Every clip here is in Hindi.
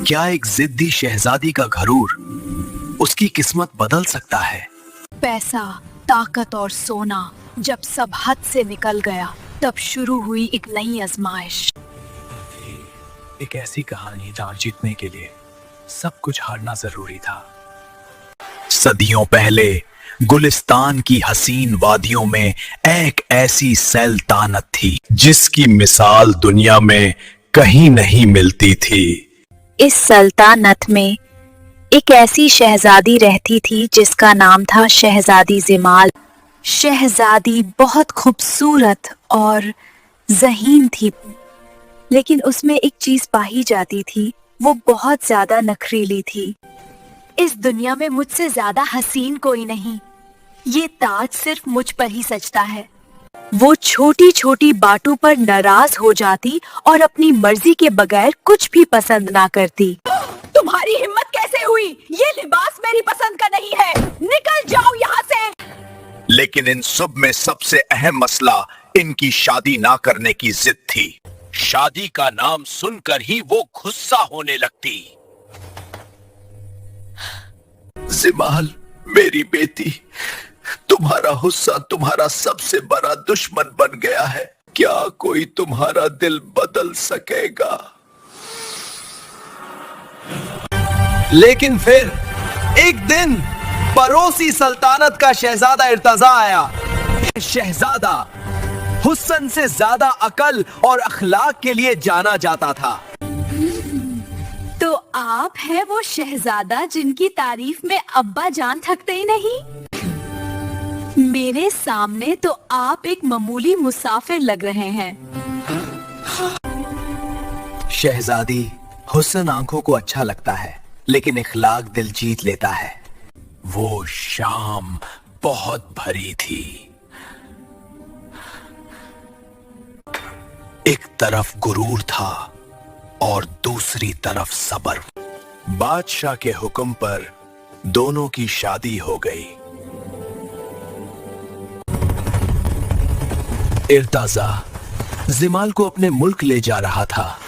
क्या एक जिद्दी शहजादी का घरूर उसकी किस्मत बदल सकता है? पैसा, ताकत और सोना जब सब हद से निकल गया, तब शुरू हुई एक नई आजमाइश। एक ऐसी कहानी जहां जीतने के लिए सब कुछ हारना जरूरी था। सदियों पहले गुलिस्तान की हसीन वादियों में एक ऐसी सल्तनत थी जिसकी मिसाल दुनिया में कहीं नहीं मिलती थी। इस सल्तनत में एक ऐसी शहजादी रहती थी जिसका नाम था शहजादी जमाल। शहजादी बहुत खूबसूरत और ज़हीन थी, लेकिन उसमें एक चीज पाई जाती थी, वो बहुत ज्यादा नखरीली थी। इस दुनिया में मुझसे ज्यादा हसीन कोई नहीं, ये ताज सिर्फ मुझ पर ही सजता है। वो छोटी छोटी बातों पर नाराज हो जाती और अपनी मर्जी के बगैर कुछ भी पसंद ना करती। तुम्हारी हिम्मत कैसे हुई? ये लिबास मेरी पसंद का नहीं है, निकल जाओ यहाँ से। लेकिन इन सब में सबसे अहम मसला इनकी शादी ना करने की जिद थी। शादी का नाम सुनकर ही वो गुस्सा होने लगती। जमाल, मेरी बेटी, तुम्हारा गुस्सा तुम्हारा सबसे बड़ा दुश्मन बन गया है। क्या कोई तुम्हारा दिल बदल सकेगा? लेकिन फिर एक दिन पड़ोसी सल्तनत का शहजादा इर्तजा आया। शहजादा हुस्न से ज्यादा अकल और अखलाक के लिए जाना जाता था। तो आप है वो शहजादा जिनकी तारीफ में अब्बा जान थकते ही नहीं। मेरे सामने तो आप एक मामूली मुसाफिर लग रहे हैं। शहजादी, हुस्न आंखों को अच्छा लगता है, लेकिन इखलाक दिल जीत लेता है। वो शाम बहुत भरी थी। एक तरफ गुरूर था और दूसरी तरफ सब्र। बादशाह के हुक्म पर दोनों की शादी हो गई। इर्तजा जमाल को अपने मुल्क ले जा रहा था।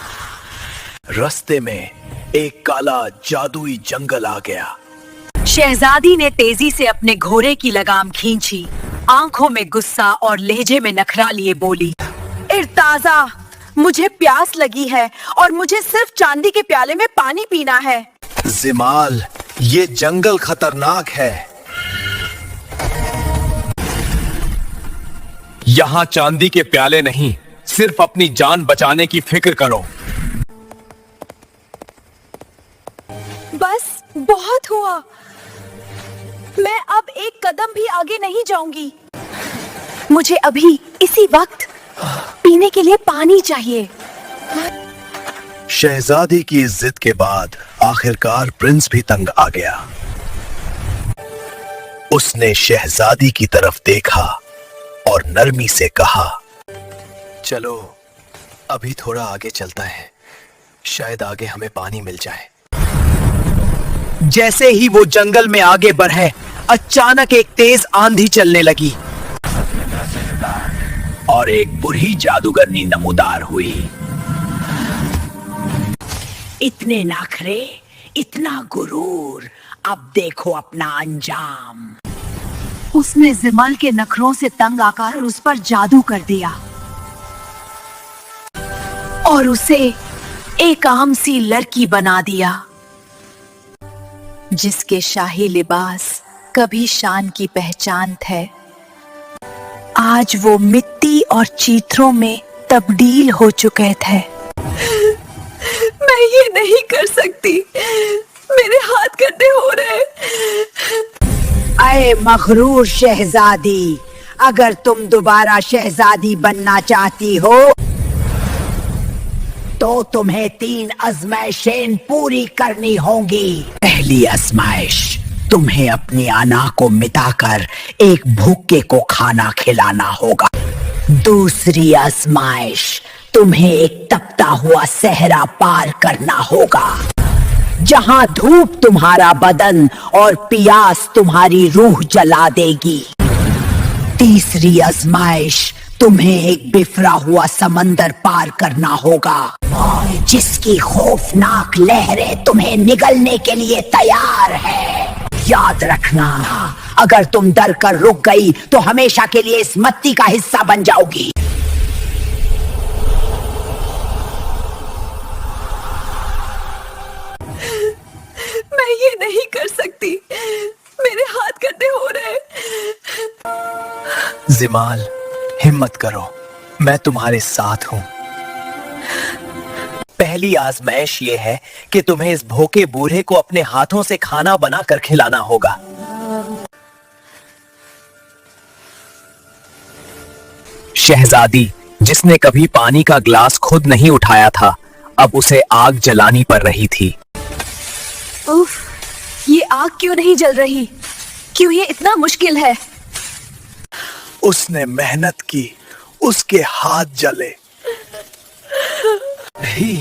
रास्ते में एक काला जादुई जंगल आ गया। शहजादी ने तेजी से अपने घोड़े की लगाम खींची, आंखों में गुस्सा और लहजे में नखरा लिए बोली, इर्तजा, मुझे प्यास लगी है और मुझे सिर्फ चांदी के प्याले में पानी पीना है। जमाल, ये जंगल खतरनाक है। यहाँ चांदी के प्याले नहीं, सिर्फ अपनी जान बचाने की फिक्र करो। बस बहुत हुआ, मैं अब एक कदम भी आगे नहीं जाऊंगी। मुझे अभी इसी वक्त पीने के लिए पानी चाहिए। शहजादी की जिद के बाद आखिरकार प्रिंस भी तंग आ गया। उसने शहजादी की तरफ देखा और नरमी से कहा, चलो अभी थोड़ा आगे चलता है, शायद आगे हमें पानी मिल जाए। जैसे ही वो जंगल में आगे बढ़े, अचानक एक तेज आंधी चलने लगी और एक बुरी जादूगरनी नमूदार हुई। इतने नखरे, इतना गुरूर, अब देखो अपना अंजाम। उसने जमाल के नखरों से तंग आकर उस पर जादू कर दिया और उसे एक आम सी लड़की बना दिया, जिसके शाही लिबास कभी शान की पहचान थे, आज वो मिट्टी और चीथड़ों में तब्दील हो चुके थे। मैं ये नहीं कर सकती, मेरे हाथ गंदे हो रहे। अरे मगरूर शहजादी, अगर तुम दोबारा शहजादी बनना चाहती हो तो तुम्हें 3 आजमाइशें पूरी करनी होंगी। पहली आजमाइश, तुम्हें अपनी अना को मिटाकर एक भूखे को खाना खिलाना होगा। दूसरी आजमाइश, तुम्हें एक तपता हुआ सहरा पार करना होगा, जहां धूप तुम्हारा बदन और प्यास तुम्हारी रूह जला देगी। तीसरी आजमाइश, तुम्हें एक बिफरा हुआ समंदर पार करना होगा, और जिसकी खौफनाक लहरें तुम्हें निगलने के लिए तैयार है। याद रखना, अगर तुम डर कर रुक गई तो हमेशा के लिए इस मत्ती का हिस्सा बन जाओगी। मैं ये नहीं कर सकती, मेरे हाथ गंदे हो रहे। जिमाल, हिम्मत करो, मैं तुम्हारे साथ हूं। पहली आजमाइश ये है कि तुम्हें इस भूखे बूढ़े को अपने हाथों से खाना बनाकर खिलाना होगा। शहजादी, जिसने कभी पानी का ग्लास खुद नहीं उठाया था, अब उसे आग जलानी पड़ रही थी। उफ, ये आग क्यों नहीं जल रही? क्यों ये इतना मुश्किल है? उसने मेहनत की, उसके हाथ जले। ही,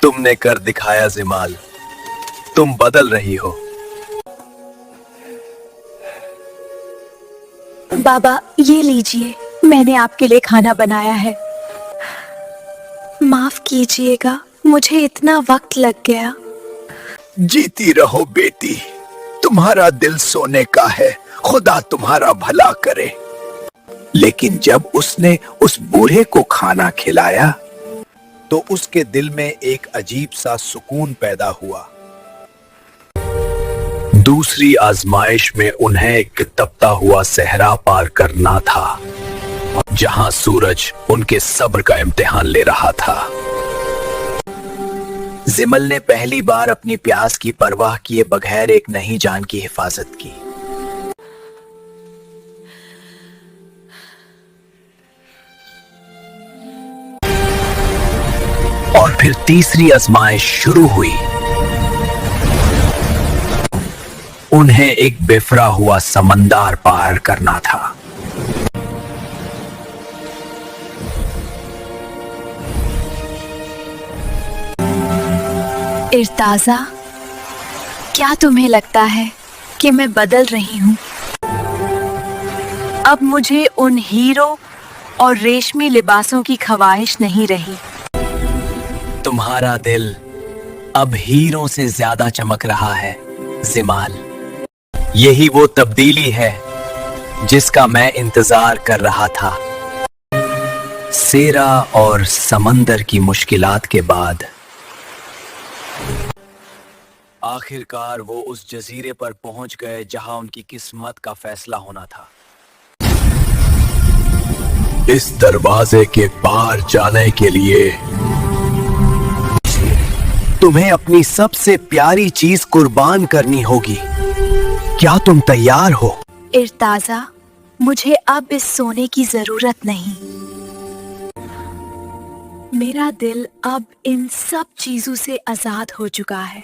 तुमने कर दिखाया जिमाल, तुम बदल रही हो। बाबा, ये लीजिए, मैंने आपके लिए खाना बनाया है। माफ कीजिएगा, मुझे इतना वक्त लग गया। जीती रहो बेटी, तुम्हारा दिल सोने का है, खुदा तुम्हारा भला करे। लेकिन जब उसने उस बूढ़े को खाना खिलाया तो उसके दिल में एक अजीब सा सुकून पैदा हुआ। दूसरी आजमाइश में उन्हें एक तपता हुआ सहरा पार करना था, जहां सूरज उनके सब्र का इम्तिहान ले रहा था। जिमल ने पहली बार अपनी प्यास की परवाह किए बगैर एक नई जान की हिफाजत की। और फिर तीसरी आजमाइश शुरू हुई। उन्हें एक बिफरा हुआ समंदर पार करना था। इर्ताजा, क्या तुम्हें लगता है कि मैं बदल रही हूँ? अब मुझे उन हीरो और रेशमी लिबासों की ख्वाहिश नहीं रही। तुम्हारा दिल अब हीरों से ज्यादा चमक रहा है जिमाल। यही वो तब्दीली है जिसका मैं इंतजार कर रहा था। सेरा और समंदर की मुश्किलात के बाद आखिरकार वो उस जजीरे पर पहुंच गए जहां उनकी किस्मत का फैसला होना था। इस दरवाजे के पार जाने के लिए तुम्हें अपनी सबसे प्यारी चीज कुर्बान करनी होगी। क्या तुम तैयार हो? इर्ताजा, मुझे अब इस सोने की जरूरत नहीं। मेरा दिल अब इन सब चीजों से आजाद हो चुका है।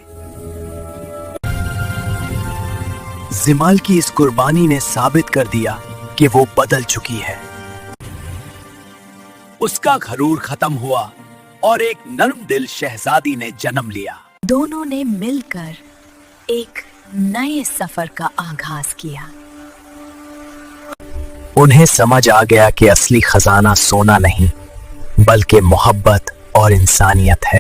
जिमाल की इस कुर्बानी ने साबित कर दिया कि वो बदल चुकी है। उसका घरूर खत्म हुआ और एक नर्म दिल शहजादी ने जन्म लिया। दोनों ने मिलकर एक नए सफर का आगाज किया। उन्हें समझ आ गया कि असली खजाना सोना नहीं बल्कि मोहब्बत और इंसानियत है।